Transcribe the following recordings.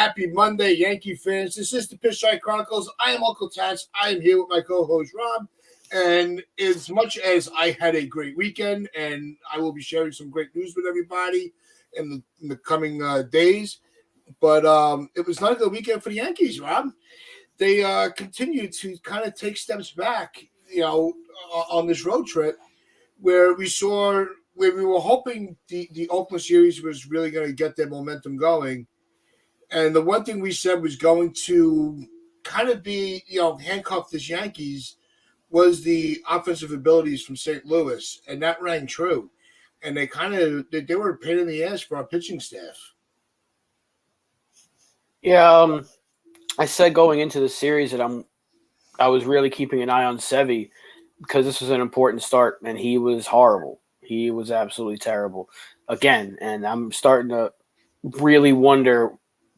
Happy Monday, Yankee fans. This is the Pitch Strike Chronicles. I am Uncle Tats. I am here with my co-host, Rob. And as much as I had a great weekend, and I will be sharing some great news with everybody in the coming days, but it was not a good weekend for the Yankees, Rob. They continued to kind of take steps back, on this road trip where we were hoping the Oakland series was really going to get their momentum going. And the one thing we said was going to kind of be, handcuff this Yankees was the offensive abilities from St. Louis. And that rang true. And they were a pain in the ass for our pitching staff. Yeah, I said going into the series that I was really keeping an eye on Sevy because this was an important start, and he was horrible. He was absolutely terrible again, and I'm starting to really wonder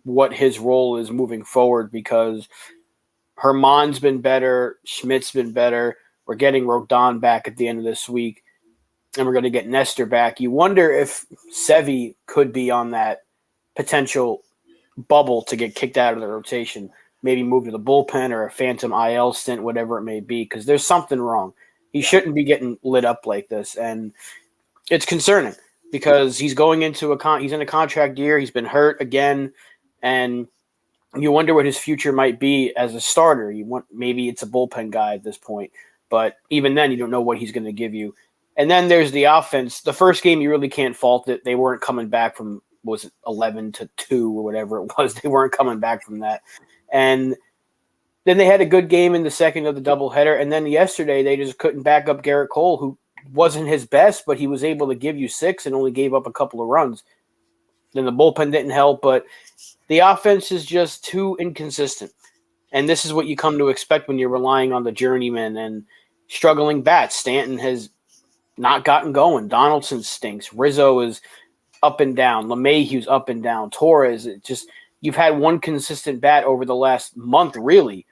what his role is moving forward because Herman's been better, Schmidt's been better. We're getting Rodon back at the end of this week, and we're going to get Nestor back. You wonder if Sevy could be on that potential bubble to get kicked out of the rotation, maybe move to the bullpen or a phantom IL stint, whatever it may be, because there's something wrong. He shouldn't be getting lit up like this, and it's concerning because he's going into he's in a contract year. He's been hurt again, and you wonder what his future might be as a starter. Maybe it's a bullpen guy at this point, but even then, you don't know what he's going to give you. And then there's the offense. The first game, you really can't fault it. They weren't coming back from 11-2 or whatever it was. They weren't coming back from that, and then they had a good game in the second of the doubleheader. And then yesterday, they just couldn't back up Garrett Cole, who wasn't his best, but he was able to give you 6 and only gave up a couple of runs. Then the bullpen didn't help, but the offense is just too inconsistent. And this is what you come to expect when you're relying on the journeyman and struggling bats. Stanton has not gotten going. Donaldson stinks. Rizzo is up and down. LeMahieu's up and down. Torres, you've had one consistent bat over the last month, really,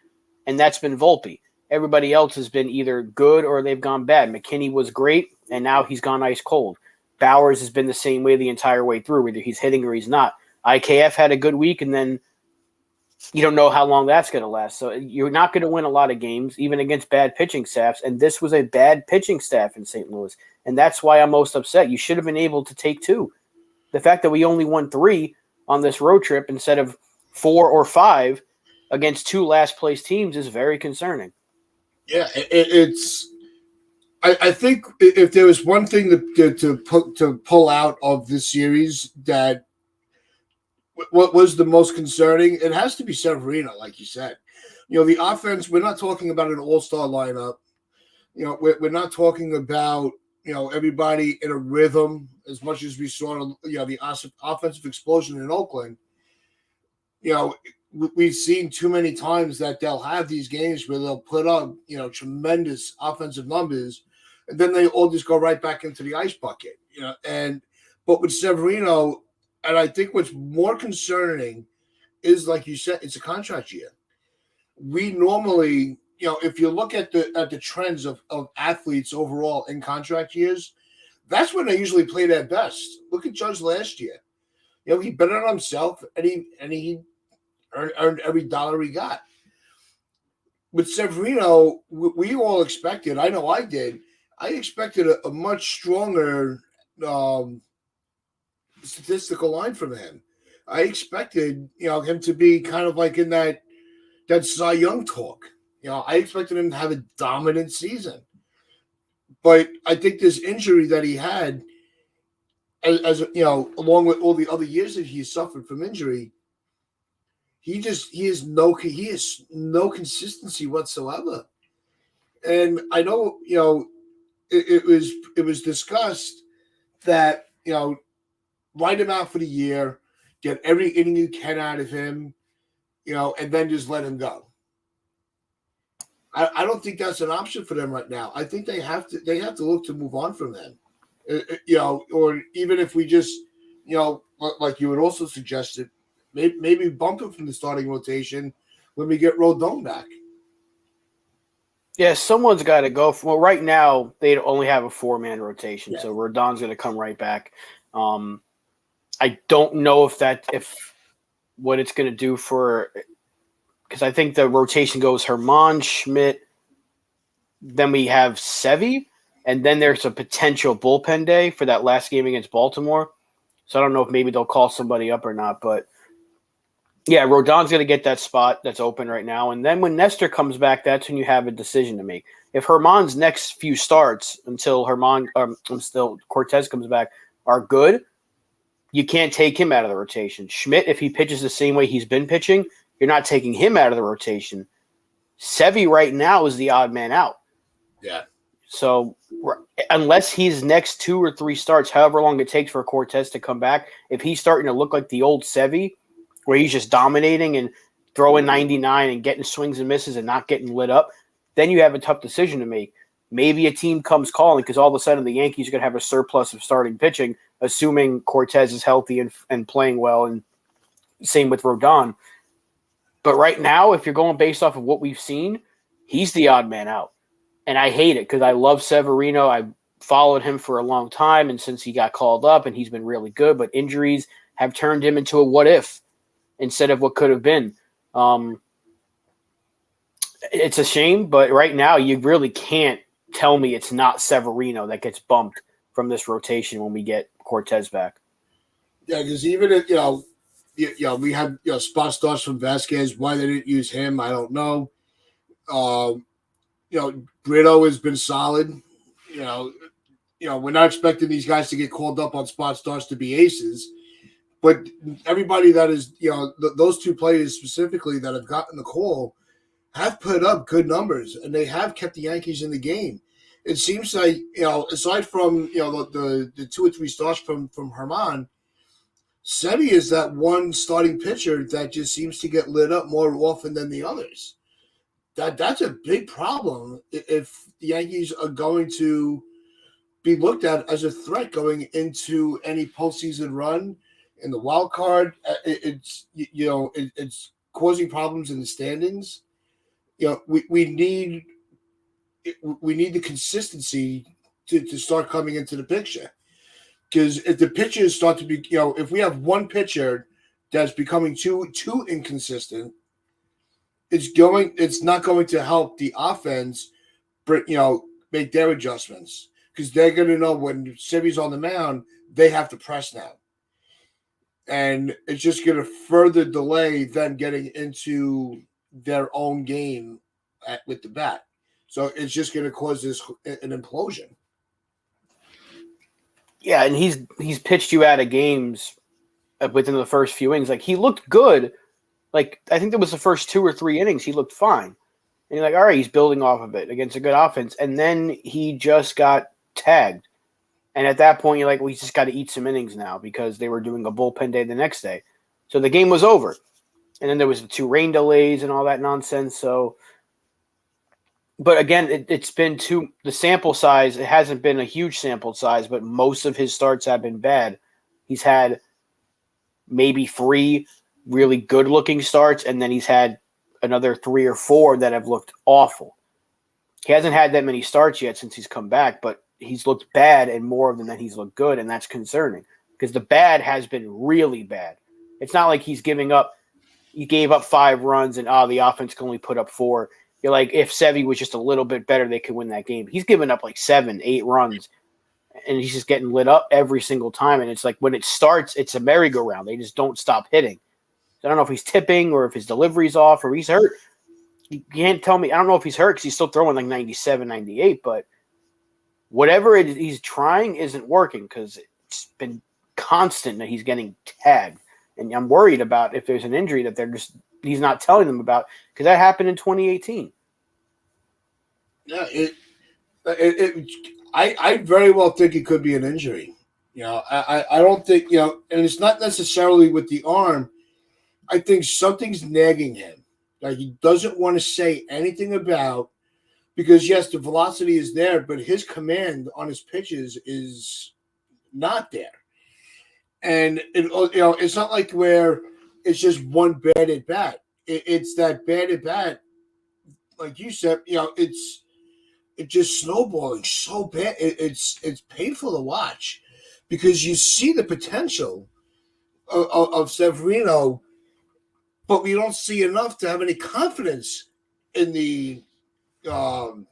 and that's been Volpe. Everybody else has been either good or they've gone bad. McKinney was great, and now he's gone ice cold. Bowers has been the same way the entire way through, whether he's hitting or he's not. IKF had a good week, and then you don't know how long that's going to last. So you're not going to win a lot of games, even against bad pitching staffs, and this was a bad pitching staff in St. Louis, and that's why I'm most upset. You should have been able to take 2. The fact that we only won 3 on this road trip instead of 4 or 5 against 2 last-place teams is very concerning. Yeah, it's. I think if there was one thing to pull out of this series that what was the most concerning, it has to be Severino, like you said. The offense. We're not talking about an all-star lineup. We're not talking about everybody in a rhythm as much as we saw the offensive explosion in Oakland. We've seen too many times that they'll have these games where they'll put up, tremendous offensive numbers, and then they all just go right back into the ice bucket, but with Severino, and I think what's more concerning is, like you said, it's a contract year. We normally, if you look at the trends of athletes overall in contract years, that's when they usually play their best. Look at Judge last year. He bet on himself, and he earned every dollar he got. With Severino, we all expected, I know I did, I expected a much stronger statistical line from him. I expected, him to be kind of like in that Cy Young talk. I expected him to have a dominant season. But I think this injury that he had, as along with all the other years that he suffered from injury, he has no consistency whatsoever. And I know, it was discussed that, write him out for the year, get every inning you can out of him, and then just let him go. I don't think that's an option for them right now. I think they have to look to move on from them, or even if we just, like you had also suggested, maybe bump him from the starting rotation when we get Rodon back. Yeah, someone's got to go. Well, right now they only have a 4-man rotation, so Rodon's going to come right back. I don't know if what it's going to do for – because I think the rotation goes Herman, Schmidt, then we have Sevy, and then there's a potential bullpen day for that last game against Baltimore. So I don't know if maybe they'll call somebody up or not. But, yeah, Rodon's going to get that spot that's open right now. And then when Nestor comes back, that's when you have a decision to make. If Herman's next few starts until Cortez comes back are good, you can't take him out of the rotation. Schmidt, if he pitches the same way he's been pitching, you're not taking him out of the rotation. Sevy right now is the odd man out. Yeah. So unless he's next 2 or 3 starts, however long it takes for Cortez to come back, if he's starting to look like the old Sevy, where he's just dominating and throwing 99 and getting swings and misses and not getting lit up, then you have a tough decision to make. Maybe a team comes calling because all of a sudden the Yankees are going to have a surplus of starting pitching, assuming Cortez is healthy and playing well, and same with Rodon. But right now, if you're going based off of what we've seen, he's the odd man out. And I hate it because I love Severino. I followed him for a long time, and since he got called up, and he's been really good, but injuries have turned him into a what-if instead of what could have been. It's a shame, but right now you really can't tell me it's not Severino that gets bumped from this rotation when we get Cortez back. Yeah, because even if, we had spot starts from Vasquez. Why they didn't use him, I don't know. Brito has been solid. We're not expecting these guys to get called up on spot starts to be aces, but everybody that is, those 2 players specifically that have gotten the call have put up good numbers, and they have kept the Yankees in the game. It seems like, aside from, the 2 or 3 starts from Herman, Sevy is that one starting pitcher that just seems to get lit up more often than the others. That's a big problem if the Yankees are going to be looked at as a threat going into any postseason run in the wild card. It's causing problems in the standings. We need the consistency to start coming into the picture. Because if the pitchers start to be, if we have one pitcher that's becoming too inconsistent, it's not going to help the offense, make their adjustments, because they're going to know when Sevy's on the mound, they have to press now, and it's just going to further delay them getting into their own game with the bat. So it's just going to cause an implosion. Yeah, and he's pitched you out of games within the first few innings. Like, he looked good. Like, I think there was the first 2 or 3 innings, he looked fine. And you're like, all right, he's building off of it against a good offense. And then he just got tagged. And at that point, you're like, well, he's just got to eat some innings now because they were doing a bullpen day the next day. So the game was over. And then there was the 2 rain delays and all that nonsense. So, but again, it's been the sample size, it hasn't been a huge sample size, but most of his starts have been bad. He's had maybe 3 really good-looking starts, and then he's had another 3 or 4 that have looked awful. He hasn't had that many starts yet since he's come back, but he's looked bad, and more of them than he's looked good, and that's concerning because the bad has been really bad. It's not like he's giving up. He gave up 5 runs, and the offense can only put up 4. You're like, if Sevy was just a little bit better, they could win that game. He's given up like 7, 8 runs, and he's just getting lit up every single time. And it's like when it starts, it's a merry-go-round. They just don't stop hitting. I don't know if he's tipping or if his delivery's off or he's hurt. You can't tell me. I don't know if he's hurt because he's still throwing like 97, 98, but whatever he's trying isn't working because it's been constant that he's getting tagged. And I'm worried about if there's an injury that he's not telling them about, because that happened in 2018. Yeah, I very well think it could be an injury. I don't think, and it's not necessarily with the arm. I think something's nagging him that he doesn't want to say anything about, because yes, the velocity is there, but his command on his pitches is not there. And it's not like where it's just one bad at bat. It's that bad at bat, like you said. It's just snowballing so bad. It's painful to watch because you see the potential of Severino, but we don't see enough to have any confidence in the um,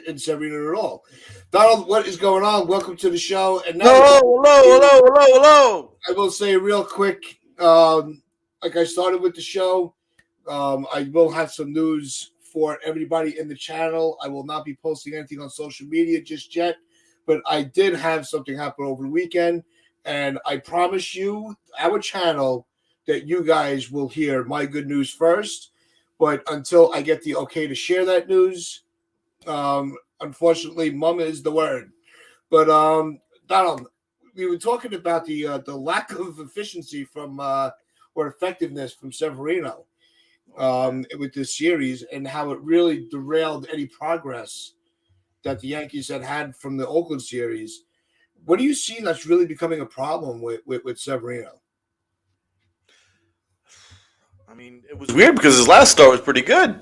in Severino at all. Donald, what is going on? Welcome to the show. And now Hello. I will say real quick, like I started with the show, I will have some news for everybody in the channel. I will not be posting anything on social media just yet, but I did have something happen over the weekend, and I promise you, our channel, that you guys will hear my good news first. But until I get the okay to share that news, unfortunately, mum is the word. But Donald, we were talking about the lack of efficiency from or effectiveness from Severino with this series, and how it really derailed any progress that the Yankees had from the Oakland series. What do you see that's really becoming a problem with Severino? I mean, it was weird because his last start was pretty good,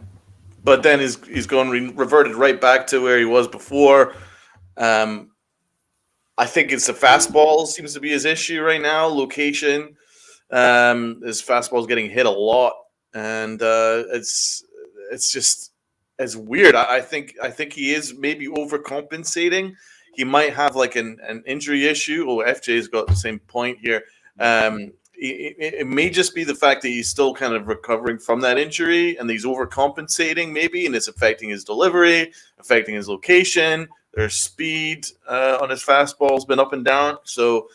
but then he's reverted right back to where he was before. I think it's the fastball seems to be his issue right now. Location, his fastball is getting hit a lot, and it's weird. I think he is maybe overcompensating. He might have like an injury issue. Oh, FJ's got the same point here. It may just be the fact that he's still kind of recovering from that injury and he's overcompensating maybe, and it's affecting his delivery, affecting his location. Their speed on his fastball has been up and down. So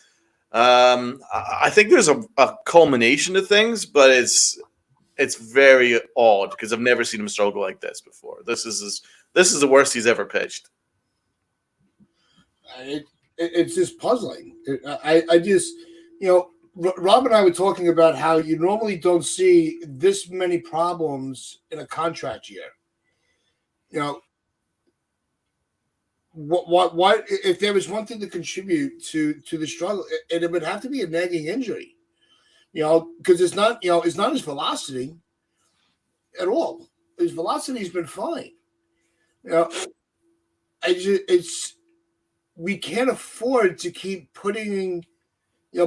I think there's a culmination of things, but it's very odd because I've never seen him struggle like this before. This is the worst he's ever pitched. It's just puzzling. I just, Rob and I were talking about how you normally don't see this many problems in a contract year. What if there was one thing to contribute to the struggle, it would have to be a nagging injury. Because it's not his velocity at all. His velocity has been fine. We can't afford to keep putting.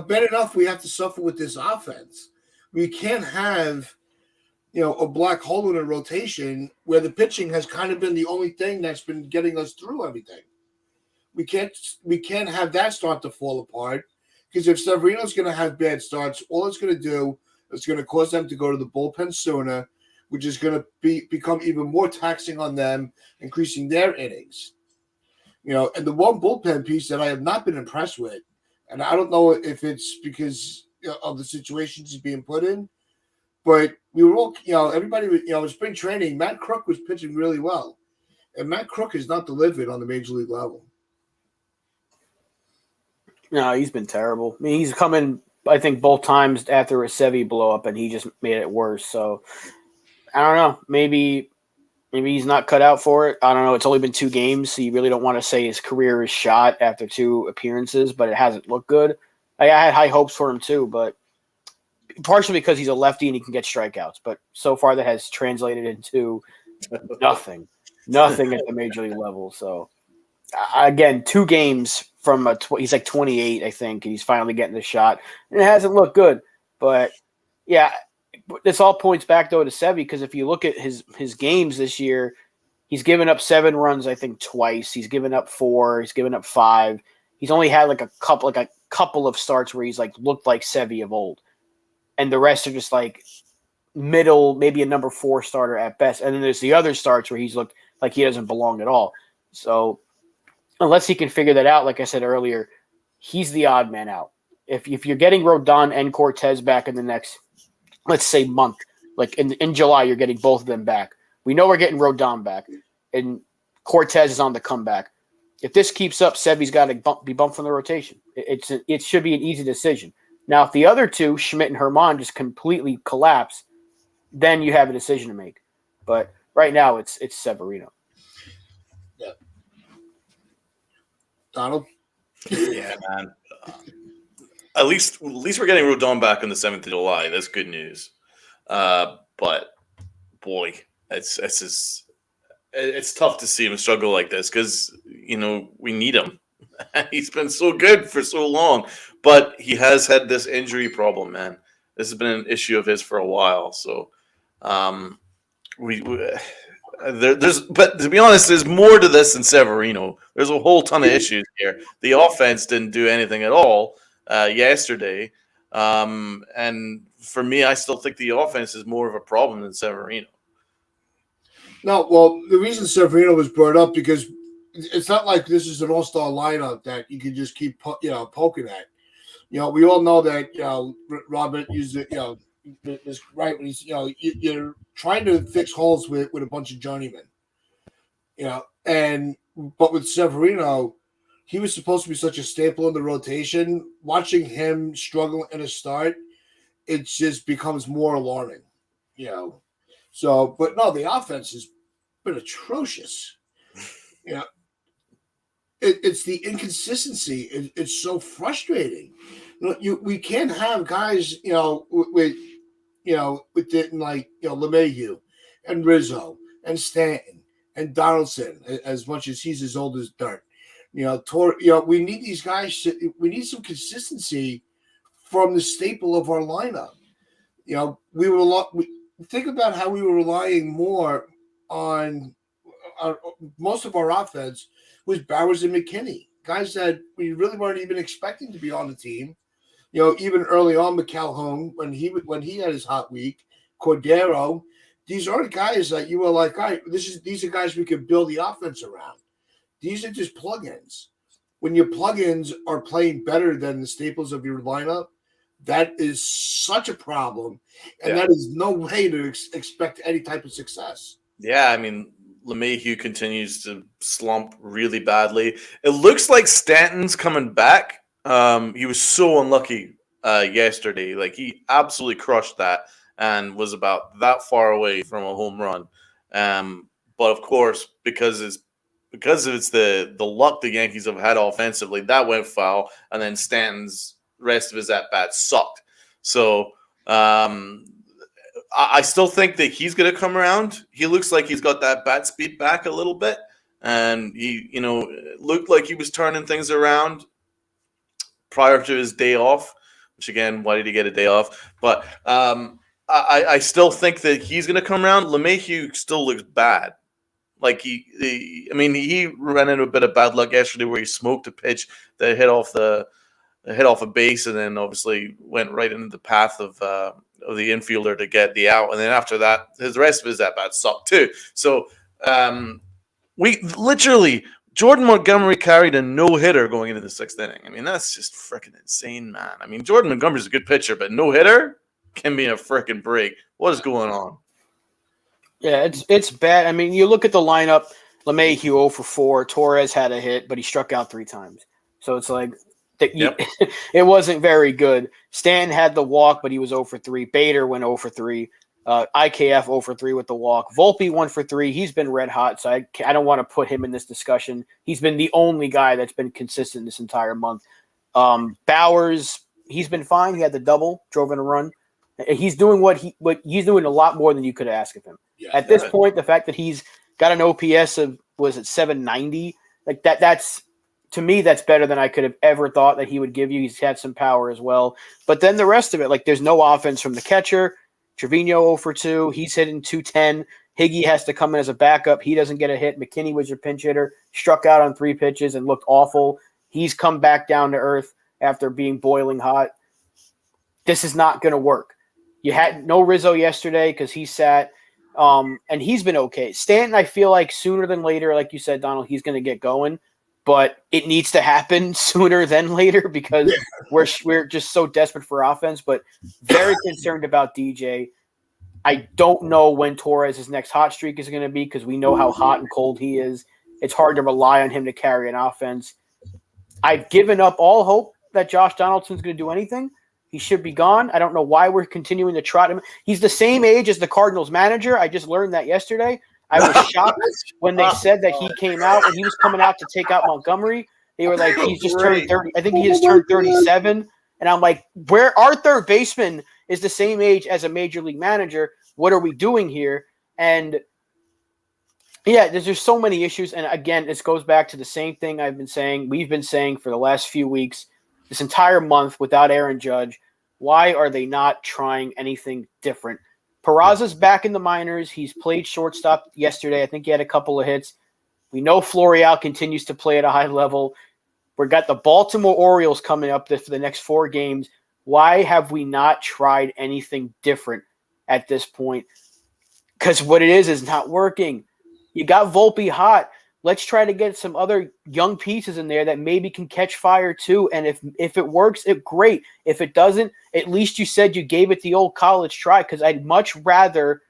Bad enough we have to suffer with this offense. We can't have, a black hole in a rotation where the pitching has kind of been the only thing that's been getting us through everything. We can't have that start to fall apart, because if Severino's going to have bad starts, all it's going to do is going to cause them to go to the bullpen sooner, which is going to become even more taxing on them, increasing their innings. And the one bullpen piece that I have not been impressed with, and I don't know if it's because of the situations he's being put in, but we were all, everybody, in spring training, Matt Crook was pitching really well. And Matt Crook has not delivered on the major league level. No, he's been terrible. I mean, he's come in, I think, both times after a Sevy blow up, and he just made it worse. So, I don't know. Maybe he's not cut out for it. I don't know. It's only been 2 games, so you really don't want to say his career is shot after 2 appearances, but it hasn't looked good. I had high hopes for him too, but partially because he's a lefty and he can get strikeouts. But so far that has translated into nothing at the major league level. So, again, 2 games from he's like 28, I think, and he's finally getting the shot. And it hasn't looked good. But, yeah, this all points back, though, to Sevy, because if you look at his games this year, he's given up 7 runs, I think, twice. He's given up 4. He's given up 5. He's only had a couple of starts where he's looked like Sevy of old. And the rest are just middle, maybe a number 4 starter at best. And then there's the other starts where he's looked like he doesn't belong at all. So unless he can figure that out, like I said earlier, he's the odd man out. If you're getting Rodon and Cortez back in the next, let's say, month, like in July, you're getting both of them back. We know we're getting Rodon back, and Cortez is on the comeback. If this keeps up, Sevy's got to be bumped from the rotation. It should be an easy decision. Now, if the other 2, Schmidt and Herman, just completely collapse, then you have a decision to make. But right now, it's Severino. Yeah. Donald? Yeah, man. At least we're getting Rodon back on the 7th of July. That's good news. But boy, it's tough to see him struggle like this because we need him. He's been so good for so long, but he has had this injury problem, man. This has been an issue of his for a while. So but to be honest, there's more to this than Severino. There's a whole ton of issues here. The offense didn't do anything at all yesterday. And for me, I still think the offense is more of a problem than Severino. No, well, the reason Severino was brought up because it's not like this is an all-star lineup that you can just keep poking at. We all know that Robert used it. Is right when he's you're trying to fix holes with a bunch of journeymen. But with Severino, he was supposed to be such a staple in the rotation. Watching him struggle in a start, it just becomes more alarming. So, but no, the offense has been atrocious. It's the inconsistency. It's so frustrating. We can't have guys, with LeMahieu and Rizzo and Stanton and Donaldson, as much as he's as old as dirt. We need these guys. We need some consistency from the staple of our lineup. Think about how we were relying more on most of our offense was Bowers and McKinney, guys that we really weren't even expecting to be on the team. Even early on, McCalhoun, when he had his hot week, Cordero, these aren't guys that you were like, all right, these are guys we could build the offense around. These are just plug-ins. When your plug-ins are playing better than the staples of your lineup, that is such a problem, and that is no way to expect any type of success. Yeah, I mean, LeMahieu continues to slump really badly. It looks like Stanton's coming back. He was so unlucky yesterday. Like, he absolutely crushed that and was about that far away from a home run. But of course, because it's the luck the Yankees have had offensively, that went foul, and then Stanton's rest of his at-bats sucked. So I still think that he's going to come around. He looks like he's got that bat speed back a little bit, and he, looked like he was turning things around prior to his day off, which, again, why did he get a day off? But I still think that he's going to come around. LeMahieu still looks bad. Like, he ran into a bit of bad luck yesterday where he smoked a pitch that hit off a base and then obviously went right into the path of the infielder to get the out. And then after that, the rest of his at-bats sucked too. So Jordan Montgomery carried a no-hitter going into the sixth inning. I mean, that's just freaking insane, man. I mean, Jordan Montgomery's a good pitcher, but no-hitter can be a freaking break. What is going on? Yeah, it's bad. I mean, you look at the lineup, LeMahieu 0 for 4, Torres had a hit, but he struck out 3 times. So it's like it wasn't very good. Stanton had the walk, but he was 0 for 3. Bader went 0 for 3. IKF 0 for 3 with the walk. Volpe 1 for 3. He's been red hot, so I don't want to put him in this discussion. He's been the only guy that's been consistent this entire month. Bowers, he's been fine. He had the double, drove in a run. He's doing what he's doing a lot more than you could ask of him. Yeah, at this point, the fact that he's got an OPS of 790, like that's to me, that's better than I could have ever thought that he would give you. He's had some power as well. But then the rest of it, like there's no offense from the catcher. Trevino 0 for 2. He's hitting 210. Higgy has to come in as a backup. He doesn't get a hit. McKinney was your pinch hitter. Struck out on 3 pitches and looked awful. He's come back down to earth after being boiling hot. This is not going to work. You had no Rizzo yesterday because he sat, and he's been okay. Stanton, I feel like sooner than later, like you said, Donald, he's going to get going. But it needs to happen sooner than later because we're just so desperate for offense. But very concerned about DJ. I don't know when Torres' next hot streak is going to be because we know how hot and cold he is. It's hard to rely on him to carry an offense. I've given up all hope that Josh Donaldson's going to do anything. He should be gone. I don't know why we're continuing to trot him. He's the same age as the Cardinals manager. I just learned that yesterday. I was shocked when they said that he came out and he was coming out to take out Montgomery. They were like, he's just turned 30. I think he just turned 37. And I'm like, where our third baseman is the same age as a major league manager. What are we doing here? And yeah, there's just so many issues. And again, this goes back to the same thing we've been saying for the last few weeks, this entire month without Aaron Judge. Why are they not trying anything different? Peraza's back in the minors. He's played shortstop yesterday. I think he had a couple of hits. We know Florial continues to play at a high level. We've got the Baltimore Orioles coming up for the next 4 games. Why have we not tried anything different at this point? Because what it is not working. You got Volpe hot. Let's try to get some other young pieces in there that maybe can catch fire too. And if it works, great. If it doesn't, at least you said you gave it the old college try, because I'd much rather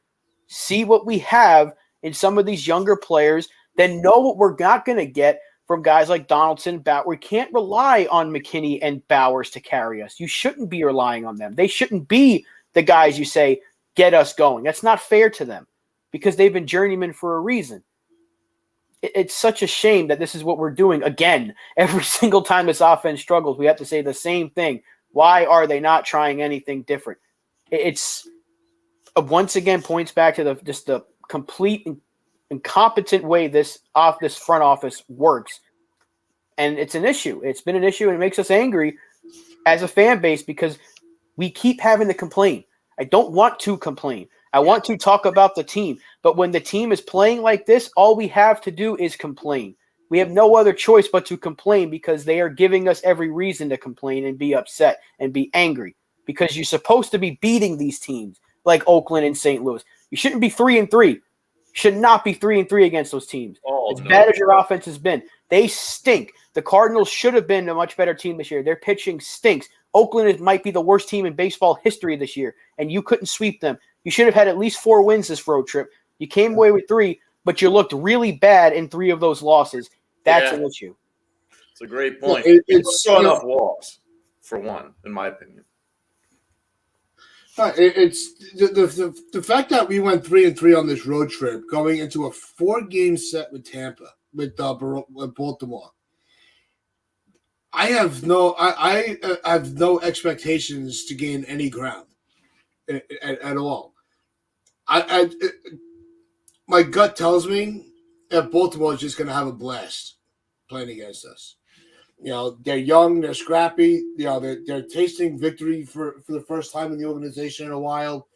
see what we have in some of these younger players than know what we're not going to get from guys like Donaldson, Bauer. We can't rely on McKinney and Bowers to carry us. You shouldn't be relying on them. They shouldn't be the guys you say, get us going. That's not fair to them because they've been journeymen for a reason. It's such a shame that this is what we're doing again. Every single time this offense struggles, we have to say the same thing. Why are they not trying anything different? It's once again points back to the complete incompetent way this front office works. And it's an issue. It's been an issue, and it makes us angry as a fan base because we keep having to complain. I don't want to complain. I want to talk about the team. But when the team is playing like this, all we have to do is complain. We have no other choice but to complain because they are giving us every reason to complain and be upset and be angry because you're supposed to be beating these teams like Oakland and St. Louis. You shouldn't be 3-3. Should not be 3-3 against those teams. Bad as your offense has been. They stink. The Cardinals should have been a much better team this year. Their pitching stinks. Oakland might be the worst team in baseball history this year, and you couldn't sweep them. You should have had at least 4 wins this road trip. You came away with 3, but you looked really bad in 3 of those losses. That's an issue. It's a great point. Well, it's enough walks, for one, in my opinion. It's the fact that we went 3-3 on this road trip, going into a 4-game set with Tampa, with Baltimore. I have no expectations to gain any ground at all. My gut tells me that Baltimore is just going to have a blast playing against us. You know, they're young, they're scrappy. You know, they're tasting victory for the first time in the organization in a while.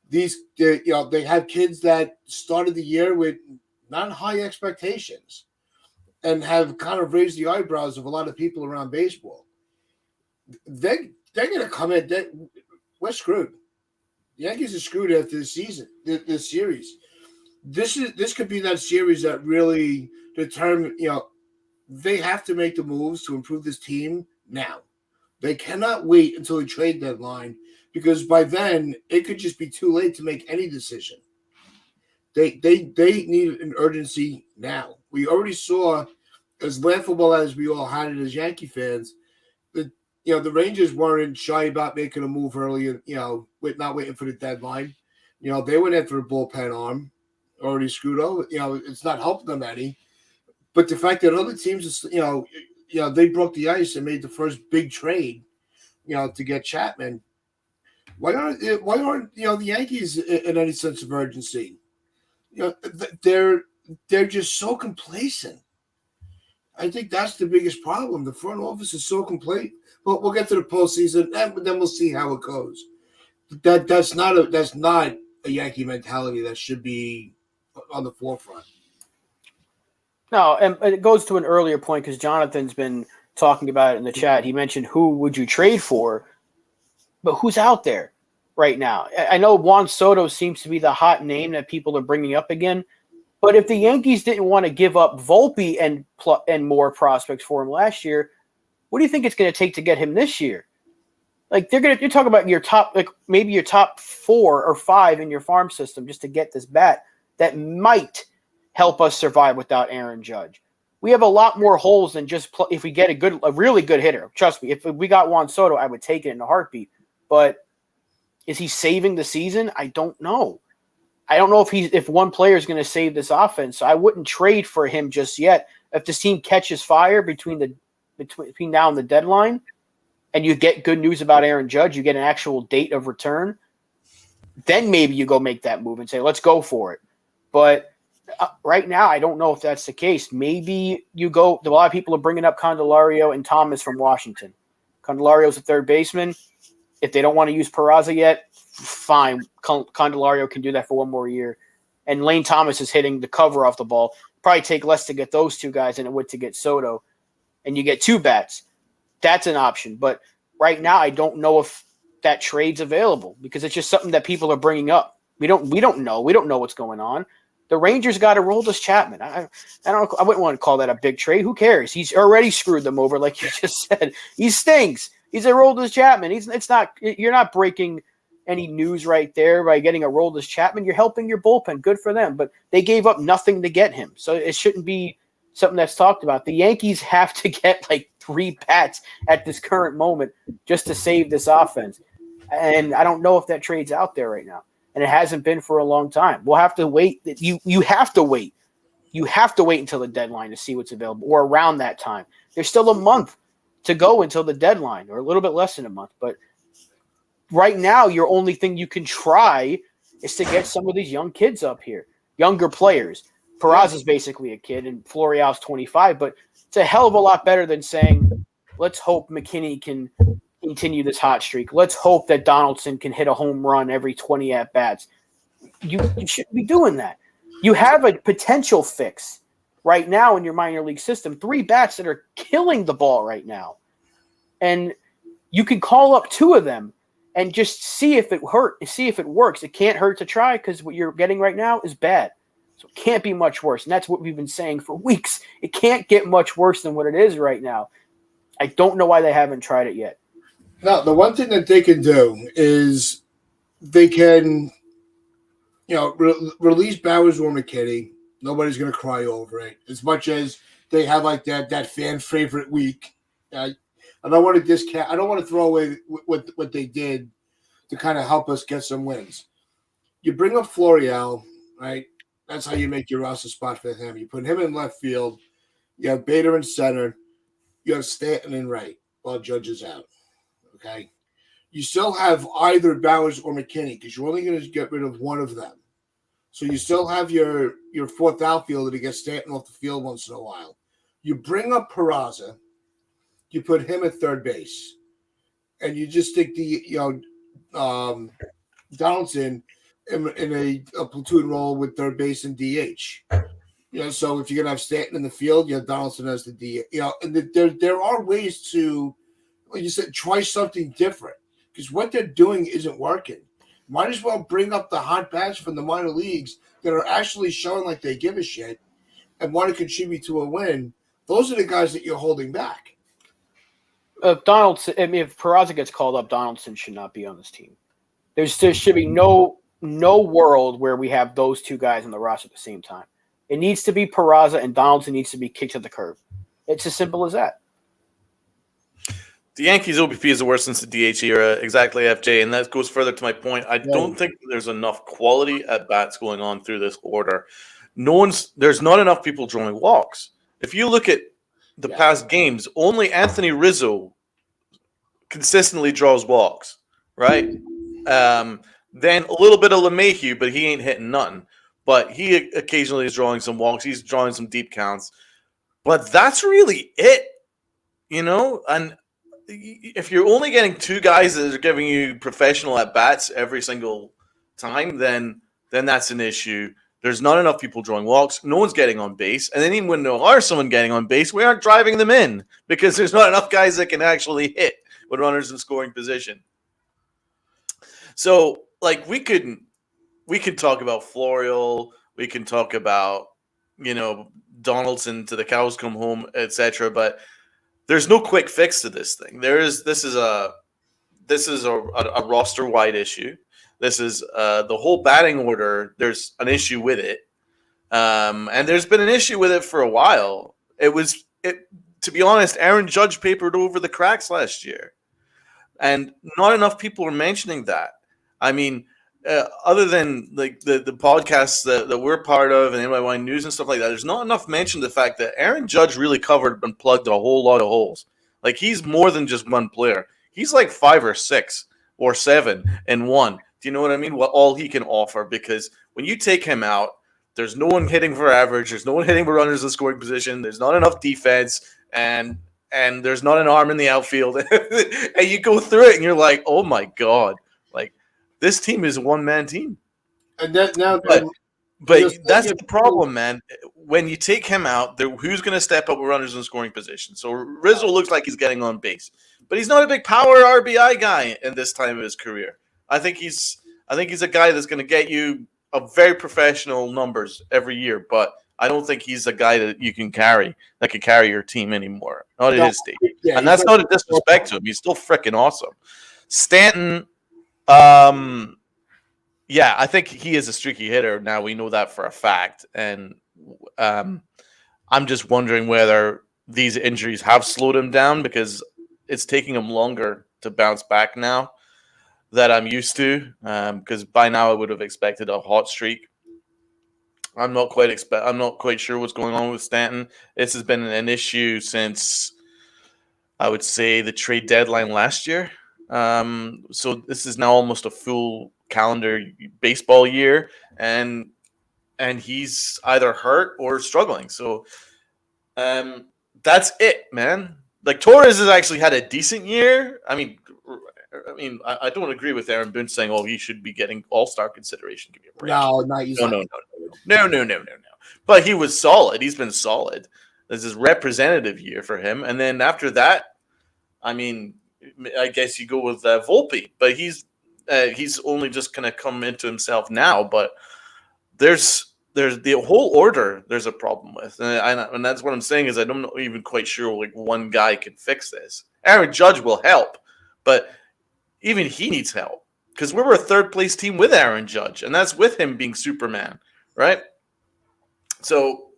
They had kids that started the year with not high expectations and have kind of raised the eyebrows of a lot of people around baseball. They're going to come in. We're screwed. The Yankees are screwed after this season, this series. This could be that series that really determine. You know, they have to make the moves to improve this team now. They cannot wait until the trade deadline because by then it could just be too late to make any decision. They need an urgency now. We already saw, as laughable as we all had it as Yankee fans, that the Rangers weren't shy about making a move early. With not waiting for the deadline. They went after a bullpen arm, already screwed over. It's not helping them any. But the fact that other teams, they broke the ice and made the first big trade, to get Chapman. Why aren't the Yankees in any sense of urgency? They're just so complacent. I think that's the biggest problem. The front office is so complete. But we'll get to the postseason, and then we'll see how it goes. That's not a Yankee mentality that should be on the forefront. No, and it goes to an earlier point because Jonathan's been talking about it in the chat. He mentioned who would you trade for, but who's out there right now? I know Juan Soto seems to be the hot name that people are bringing up again, but if the Yankees didn't want to give up Volpe and more prospects for him last year, what do you think it's going to take to get him this year? Like you're talking about your top, like maybe your top 4 or 5 in your farm system just to get this bat that might help us survive without Aaron Judge. We have a lot more holes than just if we get a really good hitter. Trust me, if we got Juan Soto, I would take it in a heartbeat. But is he saving the season? I don't know. I don't know if one player is going to save this offense. So I wouldn't trade for him just yet. If this team catches fire between now and the deadline, and you get good news about Aaron Judge, you get an actual date of return, then maybe you go make that move and say, let's go for it. But right now, I don't know if that's the case. Maybe you go – a lot of people are bringing up Candelario and Thomas from Washington. Candelario's a third baseman. If they don't want to use Peraza yet, fine. Candelario can do that for one more year. And Lane Thomas is hitting the cover off the ball. Probably take less to get those two guys than it would to get Soto. And you get 2 bats. That's an option. But right now, I don't know if that trade's available because it's just something that people are bringing up. We don't know. We don't know what's going on. The Rangers got to roll this Chapman. I wouldn't want to call that a big trade. Who cares? He's already screwed them over, like you just said. He stinks. He's a Roldis Chapman. You're not breaking any news right there by getting a Roldis Chapman. You're helping your bullpen. Good for them. But they gave up nothing to get him. So it shouldn't be something that's talked about. The Yankees have to get like 3 bats at this current moment just to save this offense. And I don't know if that trade's out there right now. And it hasn't been for a long time. We'll have to wait. You have to wait. You have to wait until the deadline to see what's available or around that time. There's still a month to go until the deadline or a little bit less than a month. But right now, your only thing you can try is to get some of these young kids up here, younger players. Peraza's basically a kid and Florial's 25, but it's a hell of a lot better than saying, let's hope McKinney can continue this hot streak. Let's hope that Donaldson can hit a home run every 20 at-bats. You shouldn't be doing that. You have a potential fix right now in your minor league system. 3 bats that are killing the ball right now. And you can call up 2 of them and just see if it works. It can't hurt to try because what you're getting right now is bad. So it can't be much worse. And that's what we've been saying for weeks. It can't get much worse than what it is right now. I don't know why they haven't tried it yet. Now, the one thing that they can do is they can, release Bowers or McKinney. Nobody's going to cry over it. As much as they have like that fan favorite week. I don't want to discount. I don't want to throw away what they did to kind of help us get some wins. You bring up Florial, right? That's how you make your roster spot for him. You put him in left field. You have Bader in center. You have Stanton in right while Judge is out. Okay, you still have either Bowers or McKinney because you're only going to get rid of one of them. So you still have your 4th outfielder to get Stanton off the field once in a while. You bring up Peraza, you put him at third base, and you just stick Donaldson in a platoon role with third base and DH. So if you're going to have Stanton in the field, you have Donaldson as the DH. And there are ways to, like you said, try something different because what they're doing isn't working. Might as well bring up the hot bats from the minor leagues that are actually showing like they give a shit and want to contribute to a win. Those are the guys that you're holding back. Donaldson. I mean, if Peraza gets called up, Donaldson should not be on this team. There should be no world where we have those 2 guys on the roster at the same time. It needs to be Peraza and Donaldson needs to be kicked to the curb. It's as simple as that. The Yankees OBP is the worst since the DH era, exactly, FJ, and that goes further to my point. I don't think there's enough quality at bats going on through this order. There's not enough people drawing walks. If you look at the past games, only Anthony Rizzo consistently draws walks, right? Then a little bit of LeMahieu, but he ain't hitting nothing. But he occasionally is drawing some walks. He's drawing some deep counts. But that's really it, and if you're only getting 2 guys that are giving you professional at-bats every single time, then that's an issue. There's not enough people drawing walks. No one's getting on base. And then even when there are someone getting on base, we aren't driving them in because there's not enough guys that can actually hit with runners in scoring position. So, like, we could talk about Florial. We can talk about, Donaldson to the cows come home, etc. But there's no quick fix to this thing. This is a roster-wide issue. This is the whole batting order. There's an issue with it, and there's been an issue with it for a while. To be honest, Aaron Judge papered over the cracks last year, and not enough people are mentioning that. I mean, other than like the podcasts that we're part of and NYY News and stuff like that, there's not enough mention of the fact that Aaron Judge really covered and plugged a whole lot of holes. Like, he's more than just one player. He's like 5 or 6 or 7 in one. Do you know what I mean? What all he can offer, because when you take him out, there's no one hitting for average. There's no one hitting for runners in scoring position. There's not enough defense, and and there's not an arm in the outfield, and you go through it, and you're like, oh my god, like this team is a one-man team. And that now, But that's the problem, man. When you take him out, who's going to step up with runners in scoring position? So Rizzo looks like he's getting on base, but he's not a big power RBI guy in this time of his career. I think he's a guy that's going to get you a very professional numbers every year, but I don't think he's a guy that you can carry, that can carry your team anymore. Not at his stage. Yeah, and that's not a disrespect to him. He's still freaking awesome. Stanton, yeah, I think he is a streaky hitter. Now we know that for a fact. And I'm just wondering whether these injuries have slowed him down, because it's taking him longer to bounce back now that I'm used to. Because by now I would have expected a hot streak. I'm not quite sure what's going on with Stanton. This has been an issue since, I would say, the trade deadline last year. So this is now almost a full calendar baseball year, and he's either hurt or struggling. So that's it, man. Like, Torres has actually had a decent year. I mean, I don't agree with Aaron Boone saying, "Oh, he should be getting All-Star consideration." Give me a break. No. But he was solid. He's been solid. This is representative year for him. And then after that, I mean, I guess you go with Volpe, but he's only just kind of come into himself now. But there's the whole order there's a problem with, and that's what I'm saying is I'm not even quite sure like one guy can fix this. Aaron Judge will help, but even he needs help, because we were a third place team with Aaron Judge, and that's with him being Superman, right? So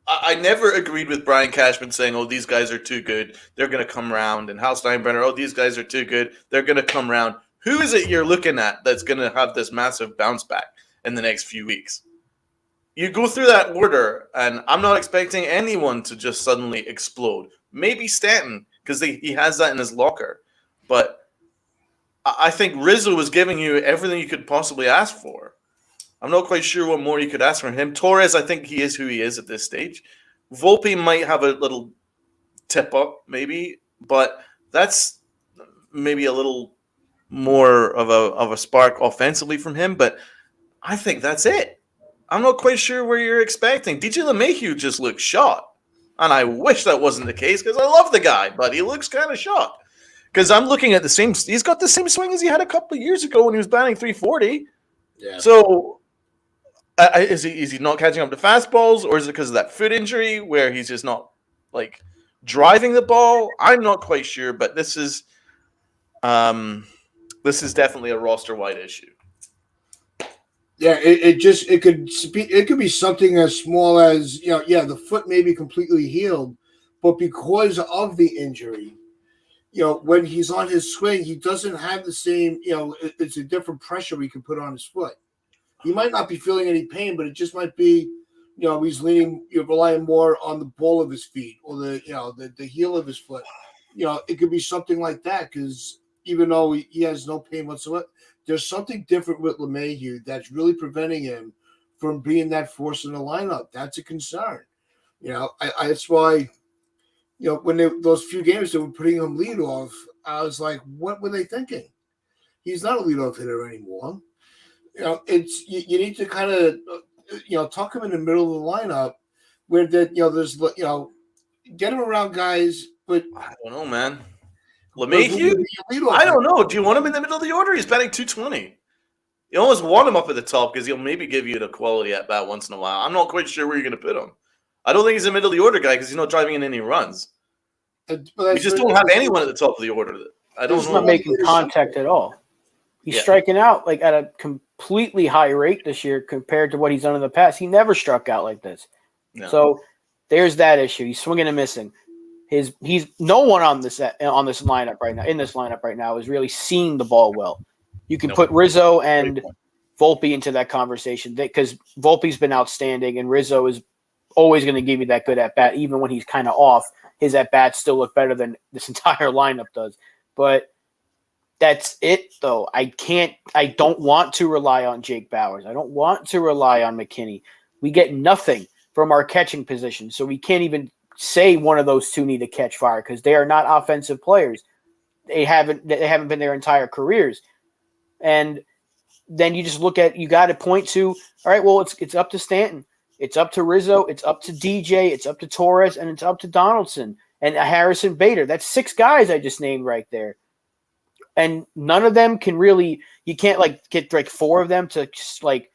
I never agreed with Brian Cashman saying, "Oh, these guys are too good, they're going to come around," and Hal Steinbrenner, "Oh, these guys are too good, they're going to come around." Who is it you're looking at that's going to have this massive bounce back in the next few weeks? You go through that order, and I'm not expecting anyone to just suddenly explode. Maybe Stanton, because he has that in his locker. But I think Rizzo was giving you everything you could possibly ask for. I'm not quite sure what more you could ask from him. Torres, I think he is who he is at this stage. Volpe might have a little tip up, maybe, but that's maybe a little more of a spark offensively from him. But I think that's it. I'm not quite sure where you're expecting. DJ LeMahieu just looks shot, and I wish that wasn't the case, because I love the guy, but he looks kind of shot. Because I'm looking at he's got the same swing as he had a couple of years ago when he was batting 340. Yeah. So is he not catching up to fastballs, or is it because of that foot injury where he's just not like driving the ball? I'm not quite sure, but this is definitely a roster-wide issue. Yeah, it could be something as small as, the foot may be completely healed, but because of the injury, when he's on his swing, he doesn't have the same, it's a different pressure he can put on his foot. He might not be feeling any pain, but it just might be, he's relying more on the ball of his feet or the heel of his foot. It could be something like that, because even though he has no pain whatsoever, there's something different with LeMahieu that's really preventing him from being that force in the lineup. That's a concern. That's why, when those few games they were putting him lead off, I was like, what were they thinking? He's not a leadoff hitter anymore. It's you need to kind of tuck him in the middle of the lineup where there's get him around guys. But I don't know, man. LeMahieu? I don't know. Do you want him in the middle of the order? He's batting 220. You almost want him up at the top because he'll maybe give you the quality at bat once in a while. I'm not quite sure where you're going to put him. I don't think he's a middle of the order guy because he's not driving in any runs. We just don't have anyone at the top of the order. I don't know. He's not making contact at all. He's striking out like at a completely high rate this year compared to what he's done in the past. He never struck out like this. No. So there's that issue. He's swinging and missing. He's no one on this lineup right now. In this lineup right now is really seeing the ball well. You can put Rizzo and Volpe into that conversation because Volpe's been outstanding and Rizzo is always going to give you that good at bat, even when he's kind of off. His at bats still look better than this entire lineup does. But that's it, though. I don't want to rely on Jake Bauers. I don't want to rely on McKinney. We get nothing from our catching position, so we can't even say one of those two need to catch fire because they are not offensive players. They haven't been their entire careers. And then you just look at, you got to point to, all right, well, it's up to Stanton. It's up to Rizzo. It's up to DJ. It's up to Torres. And it's up to Donaldson and Harrison Bader. That's 6 guys I just named right there. And none of them can really, you can't like get like 4 of them to just like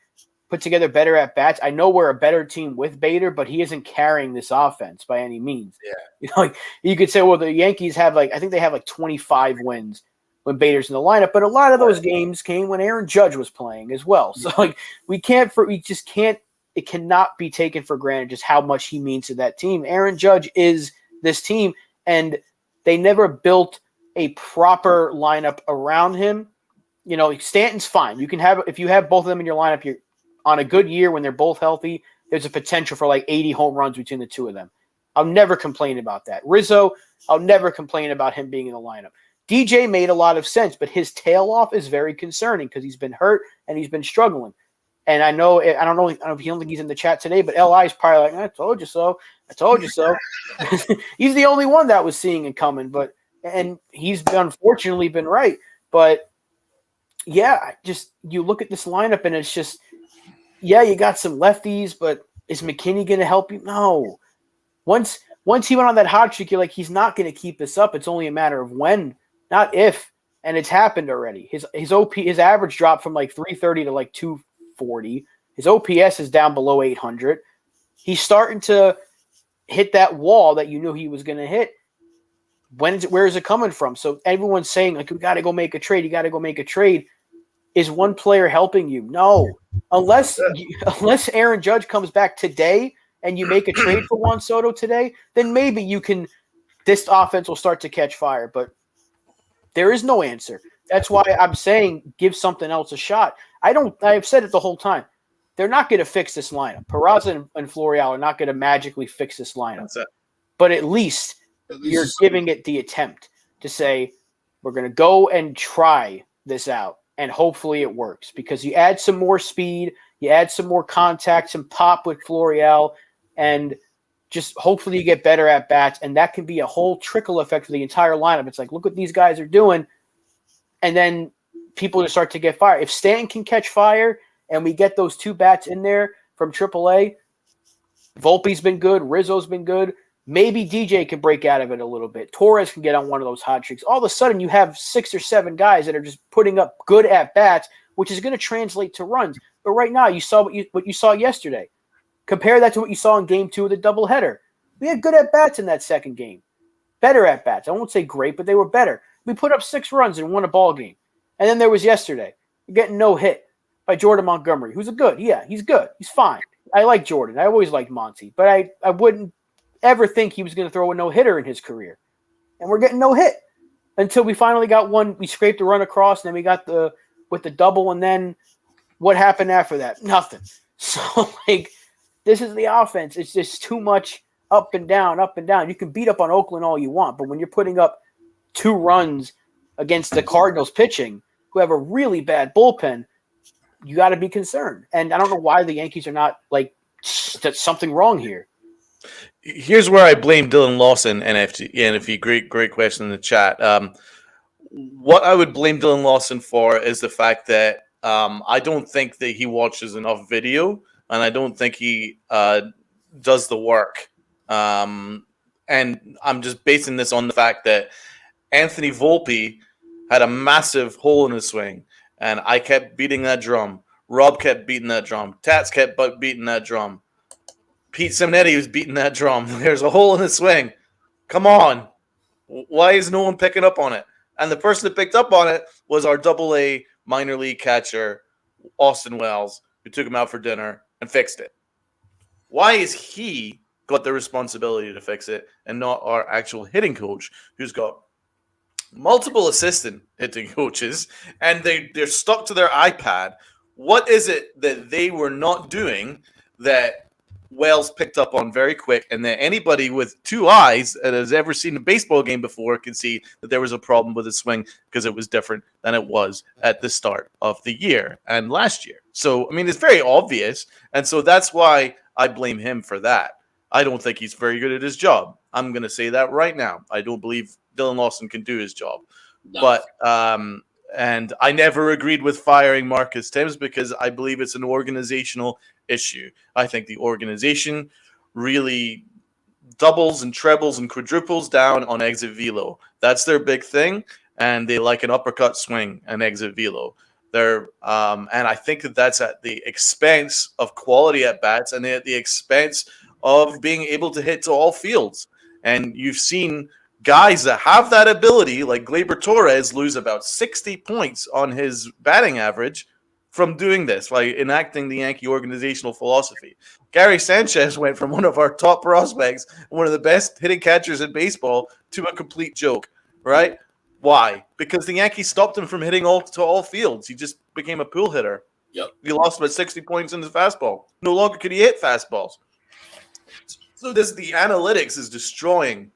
put together better at bats. I know we're a better team with Bader, but he isn't carrying this offense by any means. Yeah. You know, like you could say, well, the Yankees have I think they have like 25 wins when Bader's in the lineup, but a lot of those games came when Aaron Judge was playing as well. So like it cannot be taken for granted just how much he means to that team. Aaron Judge is this team, and they never built a proper lineup around him. You know, Stanton's fine. You can have, if you have both of them in your lineup, you're on a good year when they're both healthy, there's a potential for like 80 home runs between the two of them. I'll never complain about that. Rizzo, I'll never complain about him being in the lineup. DJ made a lot of sense, but his tail off is very concerning because he's been hurt and he's been struggling. And I don't think he's in the chat today, but LI is probably like, I told you so. I told you so. He's the only one that was seeing it coming, and he's unfortunately been right. But yeah, just you look at this lineup and it's just, yeah, you got some lefties, but is McKinney going to help you? No. Once he went on that hot streak, you're like, he's not going to keep this up. It's only a matter of when, not if. And it's happened already. His average dropped from like 330 to like 240. His OPS is down below 800. He's starting to hit that wall that you knew he was going to hit. Where is it coming from? So everyone's saying, like, we got to go make a trade. You got to go make a trade. Is one player helping you? No. Unless Aaron Judge comes back today and you make a trade for Juan Soto today, then maybe this offense will start to catch fire. But there is no answer. That's why I'm saying give something else a shot. I've said it the whole time. They're not going to fix this lineup. Peraza and Florial are not going to magically fix this lineup. But at least you're giving it the attempt to say, we're going to go and try this out. And hopefully it works because you add some more speed, you add some more contact, some pop with Florial, and just hopefully you get better at bats. And that can be a whole trickle effect for the entire lineup. It's like, look what these guys are doing. And then people just start to get fire. If Stanton can catch fire and we get those 2 bats in there from AAA, Volpe's been good, Rizzo's been good. Maybe DJ can break out of it a little bit. Torres can get on one of those hot streaks. All of a sudden, you have 6 or 7 guys that are just putting up good at-bats, which is going to translate to runs. But right now, you saw what you saw yesterday. Compare that to what you saw in Game 2 of the doubleheader. We had good at-bats in that second game. Better at-bats. I won't say great, but they were better. We put up 6 runs and won a ball game. And then there was yesterday. You're getting no hit by Jordan Montgomery, who's he's good. He's fine. I like Jordan. I always liked Monty. But I wouldn't ever think he was going to throw a no-hitter in his career. And we're getting no hit until we finally got one. We scraped the run across, and then we got with the double, and then what happened after that? Nothing. So, like, this is the offense. It's just too much up and down, up and down. You can beat up on Oakland all you want, but when you're putting up 2 runs against the Cardinals pitching, who have a really bad bullpen, you got to be concerned. And I don't know why the Yankees are not, like, that's something wrong here. Here's where I blame Dylan Lawson, NFG. Great question in the chat. What I would blame Dylan Lawson for is the fact that I don't think that he watches enough video, and I don't think he does the work. And I'm just basing this on the fact that Anthony Volpe had a massive hole in his swing, and I kept beating that drum. Rob kept beating that drum. Tats kept beating that drum. Pete Simonetti was beating that drum. There's a hole in the swing. Come on. Why is no one picking up on it? And the person that picked up on it was our AA minor league catcher, Austin Wells, who took him out for dinner and fixed it. Why is he got the responsibility to fix it and not our actual hitting coach, who's got multiple assistant hitting coaches, and they're stuck to their iPad? What is it that they were not doing that Wells picked up on very quick, and that anybody with 2 eyes that has ever seen a baseball game before can see that there was a problem with his swing because it was different than it was at the start of the year and last year? So, I mean, it's very obvious, and so that's why I blame him for that. I don't think he's very good at his job. I'm going to say that right now. I don't believe Dylan Lawson can do his job. No. But and I never agreed with firing Marcus Thames because I believe it's an organizational issue. I think the organization really doubles and trebles and quadruples down on exit velo. That's their big thing, and they like an uppercut swing and exit velo. They're and I think that's at the expense of quality at bats and at the expense of being able to hit to all fields. And you've seen guys that have that ability, like Gleyber Torres, lose about 60 points on his batting average from doing this, like enacting the Yankee organizational philosophy. Gary Sanchez went from one of our top prospects, one of the best hitting catchers in baseball, to a complete joke, right? Why? Because the Yankees stopped him from hitting to all fields. He just became a pool hitter. Yep. He lost about 60 points in his fastball. No longer could he hit fastballs. So the analytics is destroying.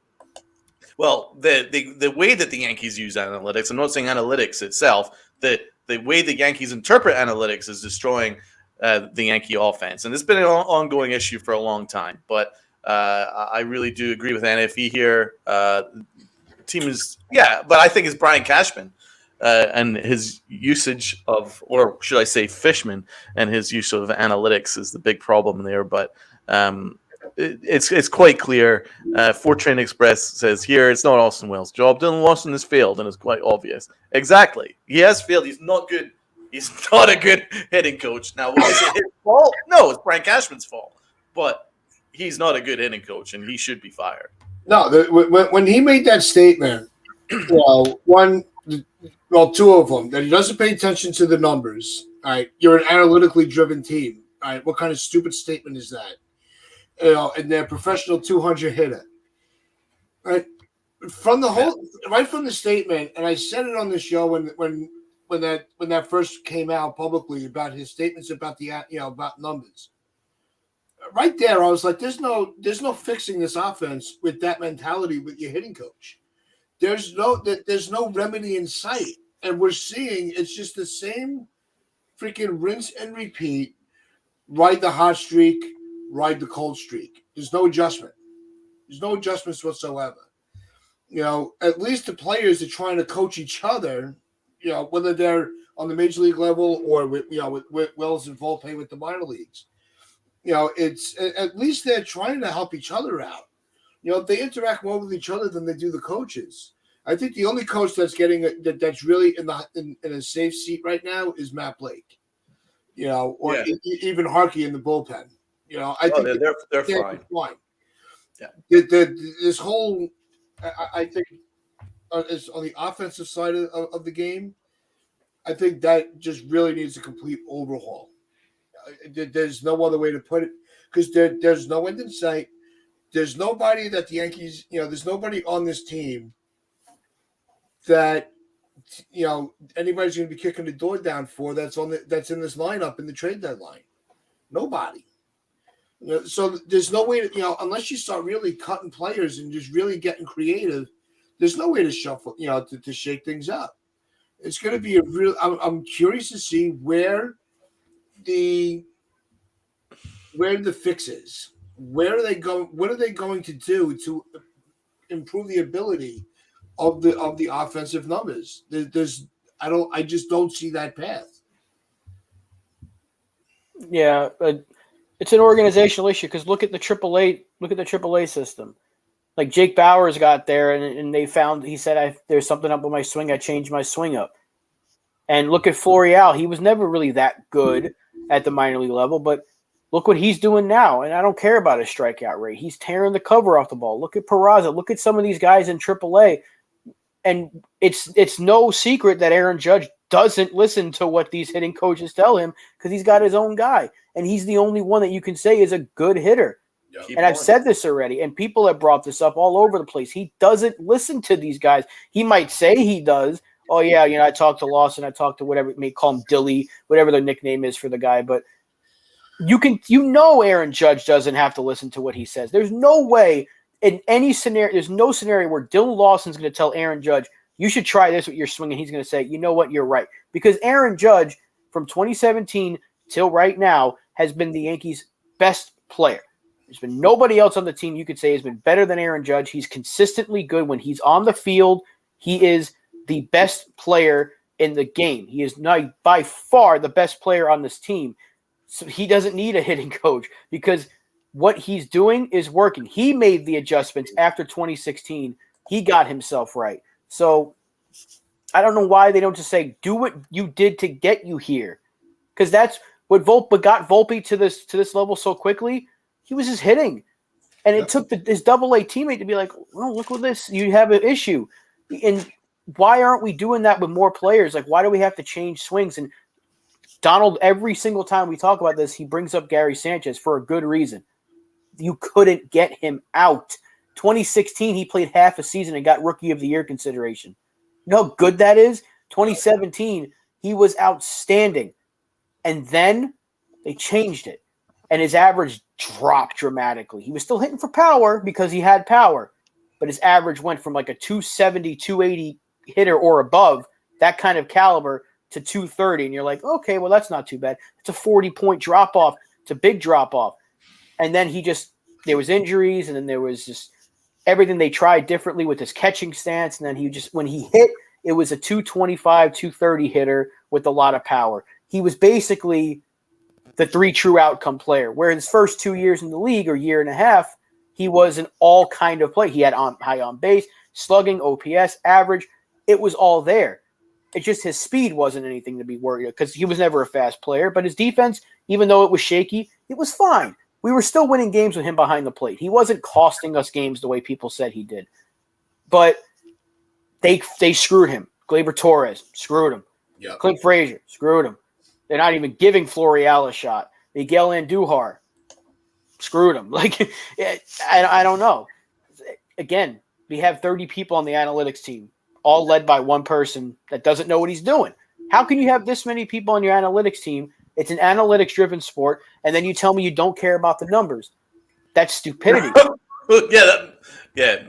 Well, the way that the Yankees use analytics, I'm not saying analytics itself, the way the Yankees interpret analytics is destroying the Yankee offense. And it's been an ongoing issue for a long time. But I really do agree with NFE here. Team is, but I think it's Brian Cashman and his usage of, or should I say Fishman, and his use of analytics is the big problem there. But it's quite clear. Fortran Express says here, it's not Austin Wells' job. Dylan Lawson has failed, and it's quite obvious. Exactly. He has failed. He's not good. He's not a good hitting coach. Now, was it his fault? No, it's Brian Cashman's fault. But he's not a good hitting coach, and he should be fired. No, when he made that statement, two of them, that he doesn't pay attention to the numbers. All right, you're an analytically driven team. All right, what kind of stupid statement is that? And they're a professional 200 hitter. Right from the statement, and I said it on the show when that first came out publicly about his statements about about numbers. Right there, I was like, "There's no fixing this offense with that mentality with your hitting coach. There's no remedy in sight, and we're seeing it's just the same freaking rinse and repeat. Ride the hot streak, ride the cold streak. There's no adjustment. There's no adjustments whatsoever. At least the players are trying to coach each other. Whether they're on the major league level or with Wells and Volpe with the minor leagues." It's at least they're trying to help each other out. They interact more with each other than they do the coaches. I think the only coach that's getting that's really in a safe seat right now is Matt Blake. Even Harkey in the bullpen. I think they're fine. Yeah. This whole, I think, is on the offensive side of the game. I think that just really needs a complete overhaul. There's no other way to put it, because there's no end in sight. There's nobody that the Yankees, there's nobody on this team that anybody's going to be kicking the door down for that's in this lineup in the trade deadline. Nobody. So there's no way to, unless you start really cutting players and just really getting creative, there's no way to shuffle, to shake things up. It's going to be a real. I'm curious to see where the fix is. Where are they going? What are they going to do to improve the ability of the offensive numbers? I just don't see that path. Yeah, it's an organizational issue, because look at the AAA system. Like Jake Bauers got there and they found, he said, there's something up with my swing. I changed my swing up. And look at Florial. He was never really that good at the minor league level, but look what he's doing now. And I don't care about his strikeout rate. He's tearing the cover off the ball. Look at Peraza. Look at some of these guys in AAA. And it's no secret that Aaron Judge doesn't listen to what these hitting coaches tell him, because he's got his own guy. And he's the only one that you can say is a good hitter. And I've said this already, and people have brought this up all over the place. He doesn't listen to these guys. He might say he does. Oh, yeah, I talked to Lawson. I talked to whatever, may call him Dilly, whatever the nickname is for the guy. But Aaron Judge doesn't have to listen to what he says. There's no way in any scenario, there's no scenario where Dylan Lawson's going to tell Aaron Judge, you should try this with your swing, and he's going to say, you know what, you're right. Because Aaron Judge, from 2017 till right now, has been the Yankees' best player. There's been nobody else on the team you could say has been better than Aaron Judge. He's consistently good when he's on the field. He is the best player in the game. He is not by far the best player on this team. So he doesn't need a hitting coach because what he's doing is working. He made the adjustments after 2016. He got himself right. So I don't know why they don't just say, do what you did to get you here. Because that's what got Volpe to this level so quickly. He was just hitting. And it took his double-A teammate to be like, well, look at this. You have an issue. And why aren't we doing that with more players? Like, why do we have to change swings? And Donald, every single time we talk about this, he brings up Gary Sanchez for a good reason. You couldn't get him out. 2016, he played half a season and got Rookie of the Year consideration. You know how good that is? 2017, he was outstanding. And then they changed it. And his average dropped dramatically. He was still hitting for power because he had power. But his average went from like a 270, 280 hitter or above, that kind of caliber, to 230. And you're like, okay, well, that's not too bad. It's a 40-point drop-off. It's a big drop-off. And then there was injuries, and then there was just everything they tried differently with his catching stance. And then when he hit, it was a 225, 230 hitter with a lot of power. He was basically the three true outcome player, where his first 2 years in the league or year and a half, he was an all kind of play. He had high on base, slugging, OPS, average. It was all there. It's just his speed wasn't anything to be worried about because he was never a fast player. But his defense, even though it was shaky, it was fine. We were still winning games with him behind the plate. He wasn't costing us games the way people said he did. But they screwed him. Gleyber Torres, screwed him. Yep. Clint Frazier, screwed him. They're not even giving Florial a shot. Miguel Andujar, screwed him. Like, I don't know. Again, we have 30 people on the analytics team, all led by one person that doesn't know what he's doing. How can you have this many people on your analytics team? It's an analytics-driven sport, and then you tell me you don't care about the numbers. That's stupidity.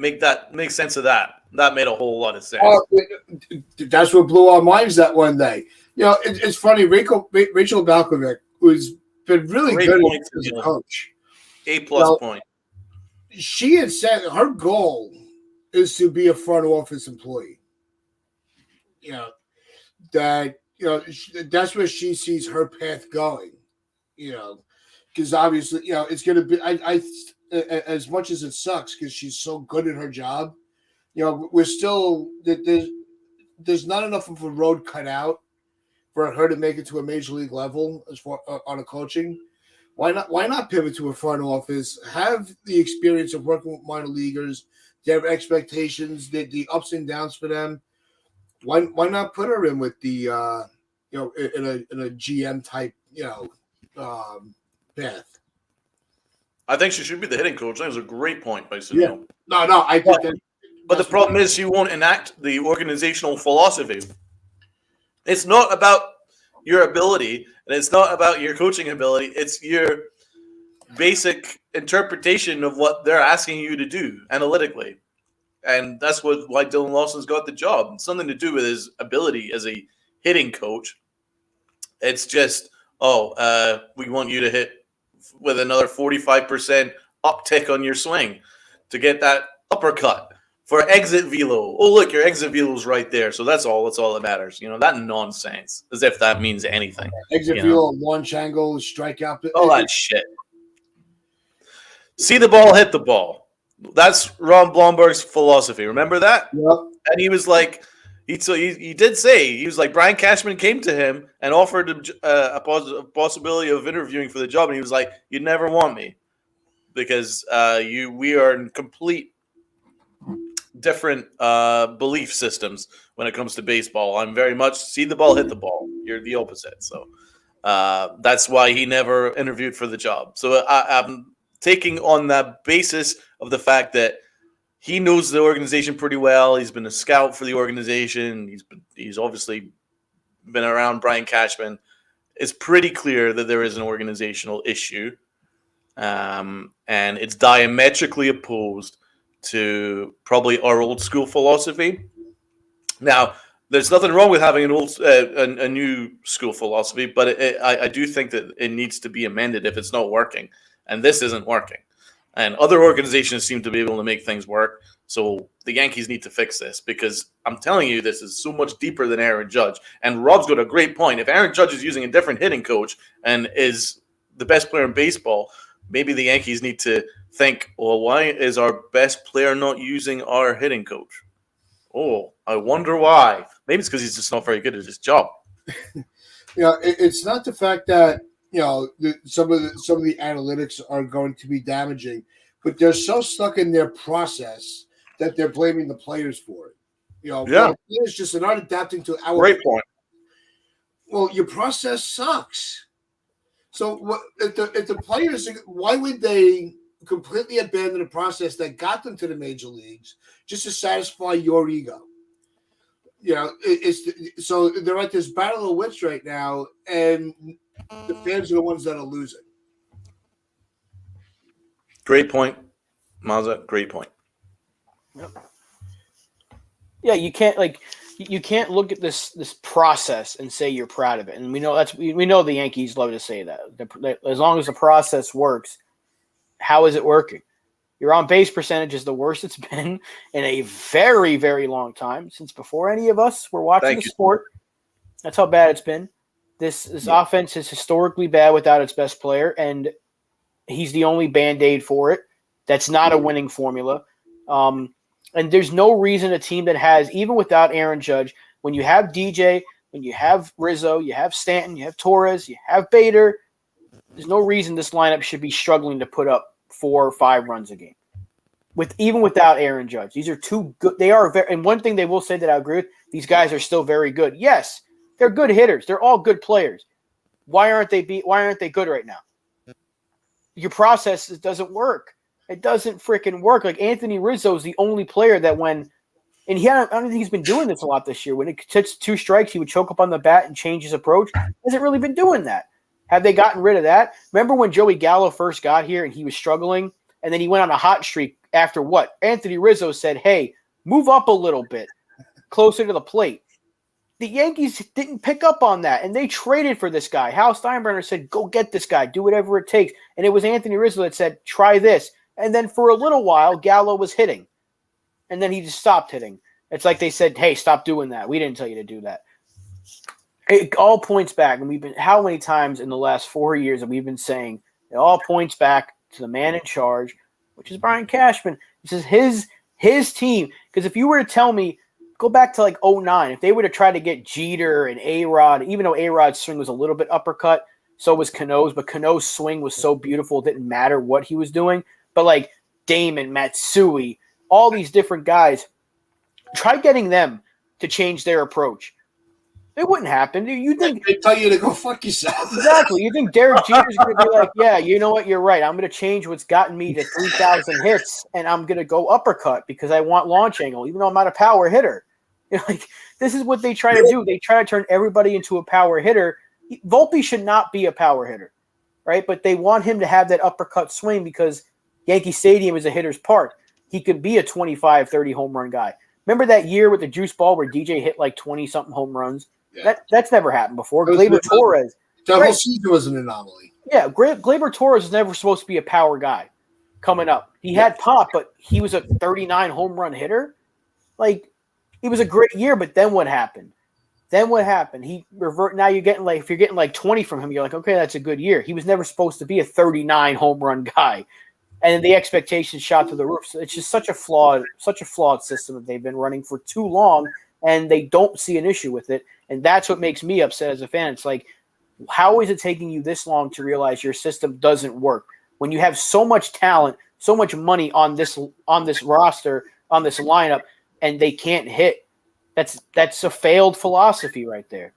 Make sense of that. That made a whole lot of sense. That's what blew our minds that one day. You know, it's funny. Rachel Malkovich, who's been really Great good point, as a coach. A+ point. She had said her goal is to be a front office employee. You know, that's where she sees her path going. You know, because obviously, you know, it's going to be. I as much as it sucks because she's so good at her job. You know, we're still there's not enough of a road cut out for her to make it to a major league level as far on a coaching. Why not pivot to a front office? Have the experience of working with minor leaguers, their expectations, the ups and downs for them. Why not put her in with the in a GM type path? I think she should be the hitting coach. That was a great point by Sunil. Yeah. No, I think that. But the problem is she won't enact the organizational philosophy. It's not about your ability, and it's not about your coaching ability. It's your basic interpretation of what they're asking you to do analytically. And that's why Dylan Lawson's got the job. It's nothing to do with his ability as a hitting coach. It's just, we want you to hit with another 45% uptick on your swing to get that uppercut for exit velo. Oh, look, your exit velo's right there. So that's all that matters. You know, that nonsense, as if that means anything. Exit velo, launch angle, strikeout. All that shit. See the ball, hit the ball. That's Ron Blomberg's philosophy. Remember that? Yep. And he was like, he did say, he was like, Brian Cashman came to him and offered him a possibility of interviewing for the job. And he was like, you'd never want me because we are in complete different belief systems when it comes to baseball. I'm very much see the ball, hit the ball. You're the opposite. So that's why he never interviewed for the job. So I'm taking on that basis of the fact that he knows the organization pretty well. He's been a scout for the organization. He's obviously been around Brian Cashman. It's pretty clear that there is an organizational issue, and it's diametrically opposed to probably our old school philosophy. Now, there's nothing wrong with having a new school philosophy, but I do think that it needs to be amended if it's not working, and this isn't working. And other organizations seem to be able to make things work. So the Yankees need to fix this because I'm telling you, this is so much deeper than Aaron Judge. And Rob's got a great point. If Aaron Judge is using a different hitting coach and is the best player in baseball, maybe the Yankees need to think, well, why is our best player not using our hitting coach? Oh, I wonder why. Maybe it's because he's just not very good at his job. It's not the fact that some of the analytics are going to be damaging, but they're so stuck in their process that they're blaming the players for it. Yeah, players just are not adapting to our. Great point. Well, your process sucks. So what if the players? Why would they completely abandon a process that got them to the major leagues just to satisfy your ego? So they're at this battle of wits right now, and the fans are the ones that are losing. Great point, Mazza. Great point. Yep. Yeah, you can't look at this process and say you're proud of it. And we know the Yankees love to say that. As long as the process works, how is it working? Your on-base percentage is the worst it's been in a very, very long time, since before any of us were watching the sport. That's how bad it's been. This offense is historically bad without its best player, and he's the only Band-Aid for it. That's not a winning formula. And there's no reason a team that has, even without Aaron Judge, when you have DJ, when you have Rizzo, you have Stanton, you have Torres, you have Bader, there's no reason this lineup should be struggling to put up 4 or 5 runs a game. Even without Aaron Judge. These are too good. They are very, and one thing they will say that I agree with, these guys are still very good. Yes, they're good hitters. They're all good players. Why aren't they good right now? Your process doesn't work. It doesn't freaking work. Like Anthony Rizzo is the only player that and I don't think he's been doing this a lot this year. When it hits 2 strikes, he would choke up on the bat and change his approach. Hasn't really been doing that. Have they gotten rid of that? Remember when Joey Gallo first got here and he was struggling, and then he went on a hot streak after what? Anthony Rizzo said, hey, move up a little bit, closer to the plate. The Yankees didn't pick up on that, and they traded for this guy. Hal Steinbrenner said, go get this guy, do whatever it takes. And it was Anthony Rizzo that said, try this. And then for a little while, Gallo was hitting. And then he just stopped hitting. It's like they said, hey, stop doing that. We didn't tell you to do that. It all points back, and how many times in the last 4 years have we been saying it all points back to the man in charge, which is Brian Cashman. This is his team. Because if you were to tell me, go back to like 2009, if they were to try to get Jeter and A-Rod, even though A-Rod's swing was a little bit uppercut, so was Cano's, but Cano's swing was so beautiful it didn't matter what he was doing. But like Damon, Matsui, all these different guys, try getting them to change their approach. It wouldn't happen. You think they tell you to go fuck yourself. Exactly. You think Derek Jeter's going to be like, yeah, you know what? You're right. I'm going to change what's gotten me to 3,000 hits, and I'm going to go uppercut because I want launch angle, even though I'm not a power hitter. Like, this is what they try to do. They try to turn everybody into a power hitter. Volpe should not be a power hitter, right? But they want him to have that uppercut swing because Yankee Stadium is a hitter's park. He could be a 25, 30 home run guy. Remember that year with the juice ball where DJ hit like 20-something home runs? Yeah. That's never happened before. Gleyber Torres. That whole season was an anomaly. Yeah, Gleyber Torres was never supposed to be a power guy coming up. He had pop, but he was a 39 home run hitter. Like, it was a great year, but then what happened? He revert. Now you're getting like, if you're getting like 20 from him, you're like, okay, that's a good year. He was never supposed to be a 39 home run guy. And the expectations shot to the roof. So it's just such a flawed system that they've been running for too long, and they don't see an issue with it. And that's what makes me upset as a fan. It's like, how is it taking you this long to realize your system doesn't work when you have so much talent, so much money on this roster, on this lineup, and they can't hit? That's a failed philosophy right there.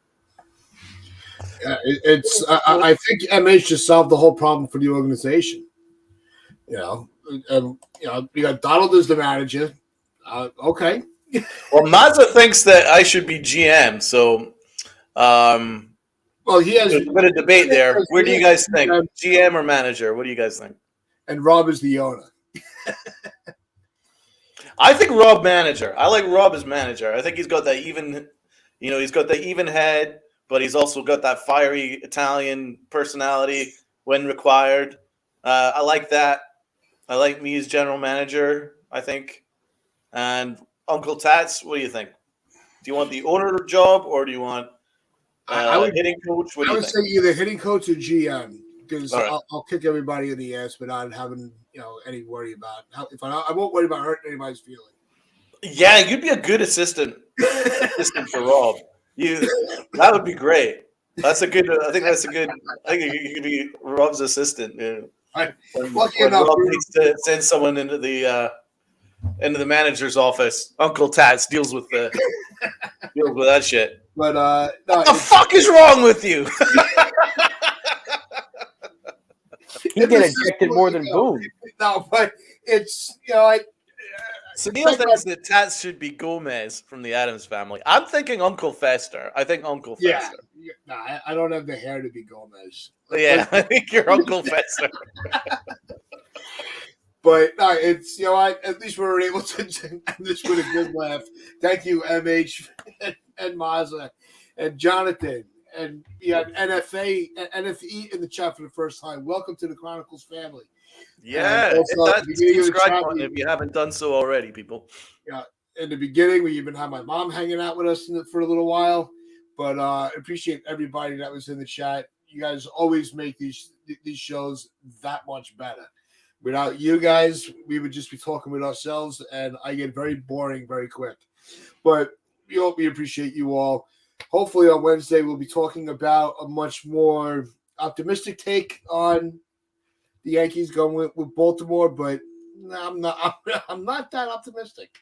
Yeah, I think MH just solved the whole problem for the organization. You got Donald as the manager. Okay. Well, Mazza thinks that I should be GM, so he has there's a bit of debate there. Where do you guys think? GM or manager? What do you guys think? And Rob is the owner. I think Rob manager. I like Rob as manager. I think he's got that even head, but he's also got that fiery Italian personality when required. I like that. I like me as general manager, I think. And Uncle Tats, what do you think? Do you want the owner job or do you want I would hitting coach? What do I you would think? say either hitting coach or GM because All right. I'll kick everybody in the ass without having any worry about I won't worry about hurting anybody's feelings. Yeah, you'd be a good assistant for Rob. That would be great. That's a good. I think that's a good. I think you could be Rob's assistant. Lucky When enough, Rob needs to send someone into the manager's office, Uncle Tats deals with that shit. but no, What the fuck is wrong with you? He get ejected more than Boone. No, but it's Sunil thinks that Tats should be Gomez from the Addams family. I'm thinking Uncle Fester. I think Uncle Fester. Yeah, no, I don't have the hair to be Gomez. Yeah, I think you're Uncle Fester. But no, it's at least we were able to end this with a good laugh. Thank you, MH and Mazza and Jonathan. And we had NFE in the chat for the first time. Welcome to the Chronicles family. Yeah, hit that subscribe button if you haven't done so already, people. Yeah, in the beginning, we even had my mom hanging out with us for a little while. But appreciate everybody that was in the chat. You guys always make these shows that much better. Without you guys, we would just be talking with ourselves, and I get very boring very quick. But we appreciate you all. Hopefully on Wednesday, we'll be talking about a much more optimistic take on the Yankees going with Baltimore, but I'm not that optimistic.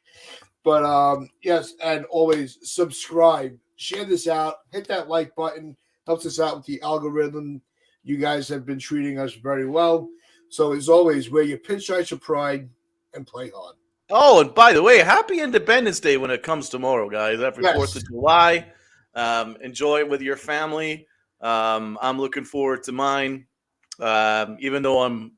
But yes, and always subscribe, share this out, hit that like button, helps us out with the algorithm. You guys have been treating us very well. So as always, wear your pinstripes of pride and play hard. Oh, and by the way, happy Independence Day when it comes tomorrow, guys. After 4th of July. Enjoy it with your family. I'm looking forward to mine. Even though I'm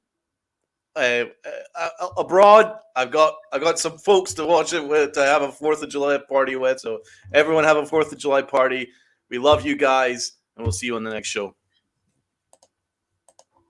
abroad, I've got some folks to watch it with, to have a 4th of July party with. So everyone have a 4th of July party. We love you guys, and we'll see you on the next show.